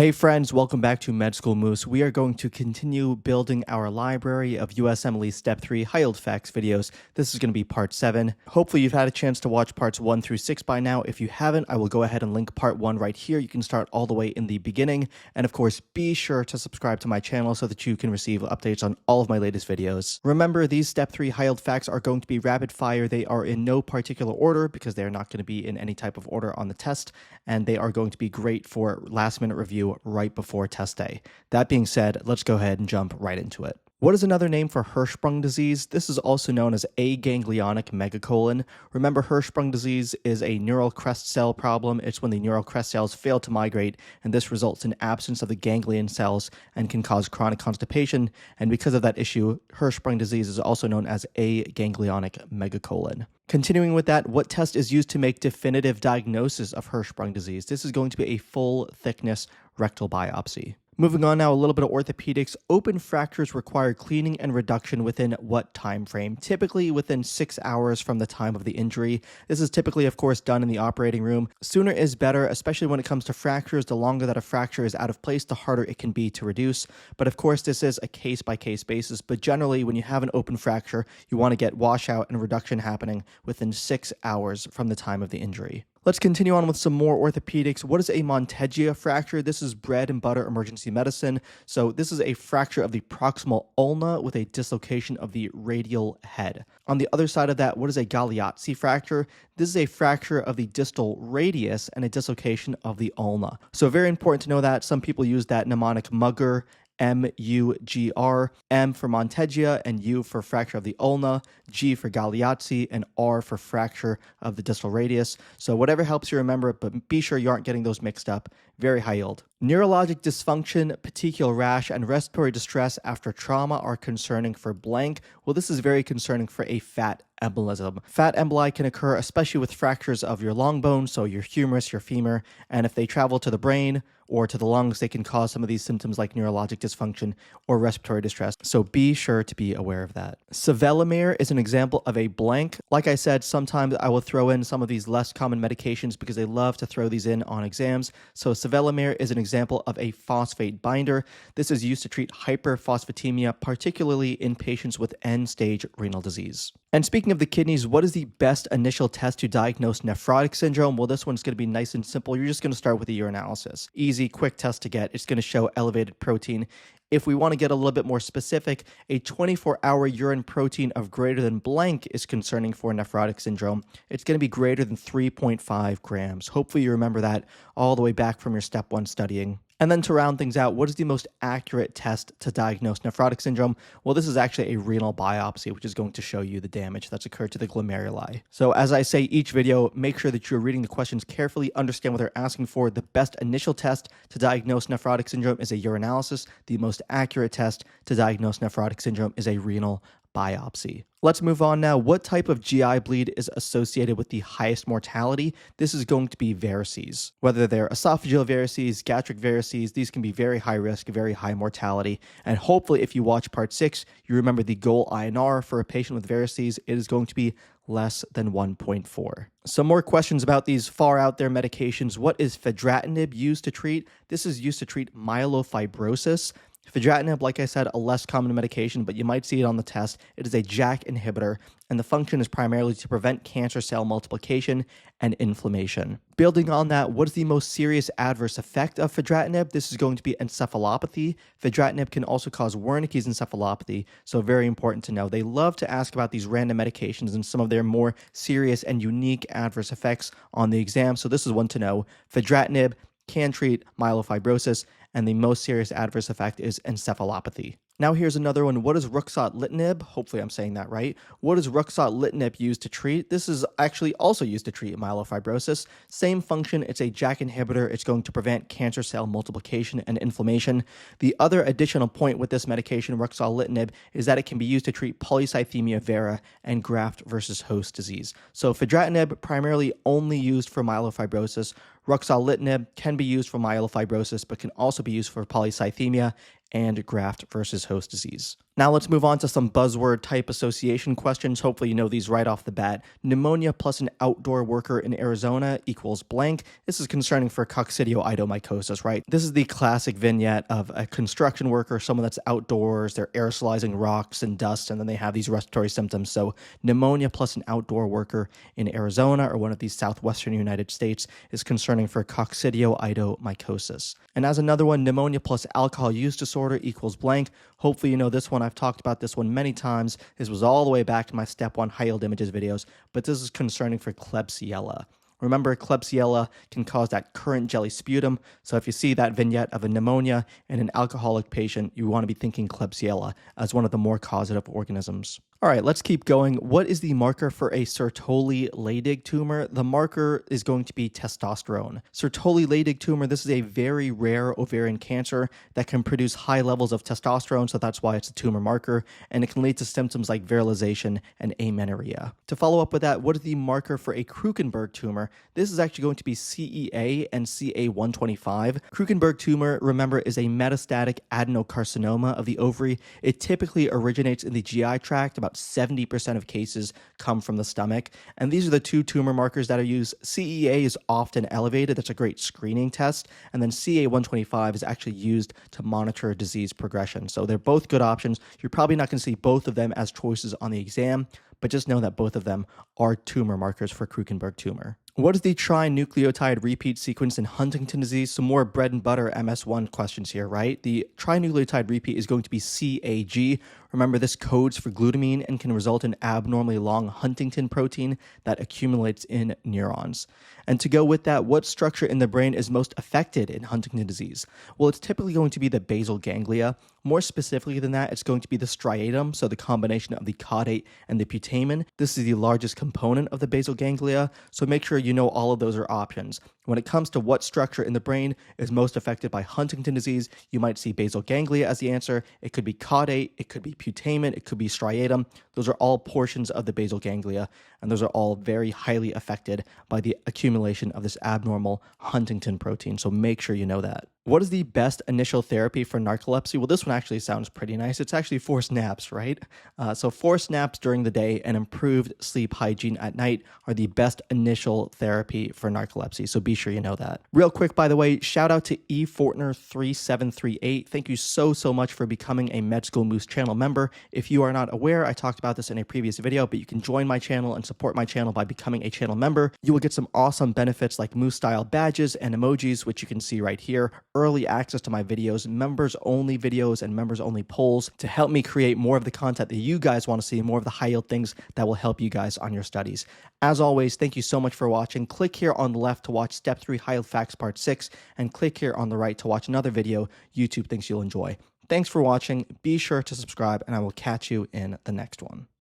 Hey friends, welcome back to Med School Moose. We are going to continue building our library of USMLE Step 3 high-yield facts videos. This is going to be part 7. Hopefully you've had a chance to watch parts 1 through 6 by now. If you haven't, I will go ahead and link part 1 right here. You can start all the way in the beginning. And of course, be sure to subscribe to my channel so that you can receive updates on all of my latest videos. Remember, these Step 3 high-yield facts are going to be rapid fire. They are in no particular order because they are not going to be in any type of order on the test. And they are going to be great for last-minute review right before test day. That being said, let's go ahead and jump right into it. What is another name for Hirschsprung disease? This is also known as aganglionic megacolon. Remember, Hirschsprung disease is a neural crest cell problem. It's when the neural crest cells fail to migrate, and this results in absence of the ganglion cells and can cause chronic constipation. And because of that issue, Hirschsprung disease is also known as aganglionic megacolon. Continuing with that, what test is used to make definitive diagnosis of Hirschsprung disease? This is going to be a full thickness rectal biopsy. Moving on now, a little bit of orthopedics. Open fractures require cleaning and reduction within what time frame? Typically within 6 hours from the time of the injury. This is typically, of course, done in the operating room. Sooner is better, especially when it comes to fractures. The longer that a fracture is out of place, the harder it can be to reduce. But of course, this is a case-by-case basis. But generally, when you have an open fracture, you want to get washout and reduction happening within 6 hours from the time of the injury. Let's continue on with some more orthopedics. What is a Monteggia fracture? This is bread and butter emergency medicine. So this is a fracture of the proximal ulna with a dislocation of the radial head. On the other side of that, what is a Galeazzi fracture? This is a fracture of the distal radius and a dislocation of the ulna. So very important to know that. Some people use that mnemonic Mugger, M-U-G-R, M for Monteggia, and U for fracture of the ulna, G for Galeazzi, and R for fracture of the distal radius. So whatever helps you remember it, but be sure you aren't getting those mixed up. Very high yield. Neurologic dysfunction, petechial rash, and respiratory distress after trauma are concerning for blank. Well, this is very concerning for a fat embolism. Fat emboli can occur especially with fractures of your long bone, so your humerus, your femur, and if they travel to the brain or to the lungs, they can cause some of these symptoms like neurologic dysfunction or respiratory distress. So be sure to be aware of that. Sevelamer is an example of a blank. Like I said, sometimes I will throw in some of these less common medications because they love to throw these in on exams. So sevelamer is an example of a phosphate binder. This is used to treat hyperphosphatemia, particularly in patients with end-stage renal disease. And speaking of the kidneys, what is the best initial test to diagnose nephrotic syndrome? Well, this one's going to be nice and simple. You're just going to start with a urinalysis. Easy, quick test to get. It's going to show elevated protein. If we want to get a little bit more specific, a 24-hour urine protein of greater than blank is concerning for nephrotic syndrome. It's going to be greater than 3.5 grams. Hopefully you remember that all the way back from your step 1 studying. And then to round things out, what is the most accurate test to diagnose nephrotic syndrome? Well, this is actually a renal biopsy, which is going to show you the damage that's occurred to the glomeruli. So as I say each video, make sure that you're reading the questions carefully, understand what they're asking for. The best initial test to diagnose nephrotic syndrome is a urinalysis. The most accurate test to diagnose nephrotic syndrome is a renal biopsy. Let's move on now. What type of GI bleed is associated with the highest mortality? This is going to be varices. Whether they're esophageal varices, gastric varices, these can be very high risk, very high mortality. And hopefully if you watch part 6, you remember the goal INR for a patient with varices. It is going to be less than 1.4. Some more questions about these far out there medications. What is fedratinib used to treat? This is used to treat myelofibrosis. Fedratinib, like I said, a less common medication, but you might see it on the test. It is a JAK inhibitor, and the function is primarily to prevent cancer cell multiplication and inflammation. Building on that, what is the most serious adverse effect of fedratinib? This is going to be encephalopathy. Fedratinib can also cause Wernicke's encephalopathy, so very important to know. They love to ask about these random medications and some of their more serious and unique adverse effects on the exam, so this is one to know. Fedratinib can treat myelofibrosis, and the most serious adverse effect is encephalopathy. Now here's another one. What is ruxolitinib? Hopefully I'm saying that right. What is ruxolitinib used to treat? This is actually also used to treat myelofibrosis. Same function. It's a JAK inhibitor. It's going to prevent cancer cell multiplication and inflammation. The other additional point with this medication, ruxolitinib, is that it can be used to treat polycythemia vera and graft versus host disease. So fedratinib primarily only used for myelofibrosis. Ruxolitinib can be used for myelofibrosis, but can also be used for polycythemia and graft versus host disease. Now let's move on to some buzzword type association questions. Hopefully you know these right off the bat. Pneumonia plus an outdoor worker in Arizona equals blank. This is concerning for coccidioidomycosis, right? This is the classic vignette of a construction worker, someone that's outdoors, they're aerosolizing rocks and dust, and then they have these respiratory symptoms. So pneumonia plus an outdoor worker in Arizona or one of these southwestern United States is concerning for coccidioidomycosis. And as another one, pneumonia plus alcohol use disorder equals blank. Hopefully you know this one. I've talked about this one many times. This was all the way back in my Step 1 high-yield images videos, but this is concerning for Klebsiella. Remember, Klebsiella can cause that current jelly sputum, so if you see that vignette of a pneumonia in an alcoholic patient, you want to be thinking Klebsiella as one of the more causative organisms. All right, let's keep going. What is the marker for a Sertoli-Leydig tumor? The marker is going to be testosterone. Sertoli-Leydig tumor, this is a very rare ovarian cancer that can produce high levels of testosterone, so that's why it's a tumor marker, and it can lead to symptoms like virilization and amenorrhea. To follow up with that, what is the marker for a Krukenberg tumor? This is actually going to be CEA and CA125. Krukenberg tumor, remember, is a metastatic adenocarcinoma of the ovary. It typically originates in the GI tract. About 70% of cases come from the stomach. And these are the two tumor markers that are used. CEA is often elevated. That's a great screening test. And then CA125 is actually used to monitor disease progression. So they're both good options. You're probably not going to see both of them as choices on the exam, but just know that both of them are tumor markers for Krukenberg tumor. What is the trinucleotide repeat sequence in Huntington disease? Some more bread and butter MS1 questions here, right? The trinucleotide repeat is going to be CAG. Remember, this codes for glutamine and can result in abnormally long Huntington protein that accumulates in neurons. And to go with that, what structure in the brain is most affected in Huntington disease? Well, it's typically going to be the basal ganglia. More specifically than that, it's going to be the striatum, so the combination of the caudate and the putamen. This is the largest component of the basal ganglia, so make sure you know all of those are options. When it comes to what structure in the brain is most affected by Huntington disease, you might see basal ganglia as the answer. It could be caudate, it could be putamen, it could be striatum. Those are all portions of the basal ganglia, and those are all very highly affected by the accumulation of this abnormal Huntington protein, so make sure you know that. What is the best initial therapy for narcolepsy? Well, this one actually sounds pretty nice. It's actually forced naps, right? So forced naps during the day and improved sleep hygiene at night are the best initial therapy for narcolepsy. So be sure you know that. Real quick, by the way, shout out to eFortner3738. Thank you so much for becoming a Med School Moose channel member. If you are not aware, I talked about this in a previous video, but you can join my channel and support my channel by becoming a channel member. You will get some awesome benefits like Moose style badges and emojis, which you can see right here. Early access to my videos, members only videos, and members only polls to help me create more of the content that you guys want to see, more of the high yield things that will help you guys on your studies. As always, thank you so much for watching. Click here on the left to watch Step 3 High Yield Facts Part 6, and click here on the right to watch another video YouTube thinks you'll enjoy. Thanks for watching. Be sure to subscribe, and I will catch you in the next one.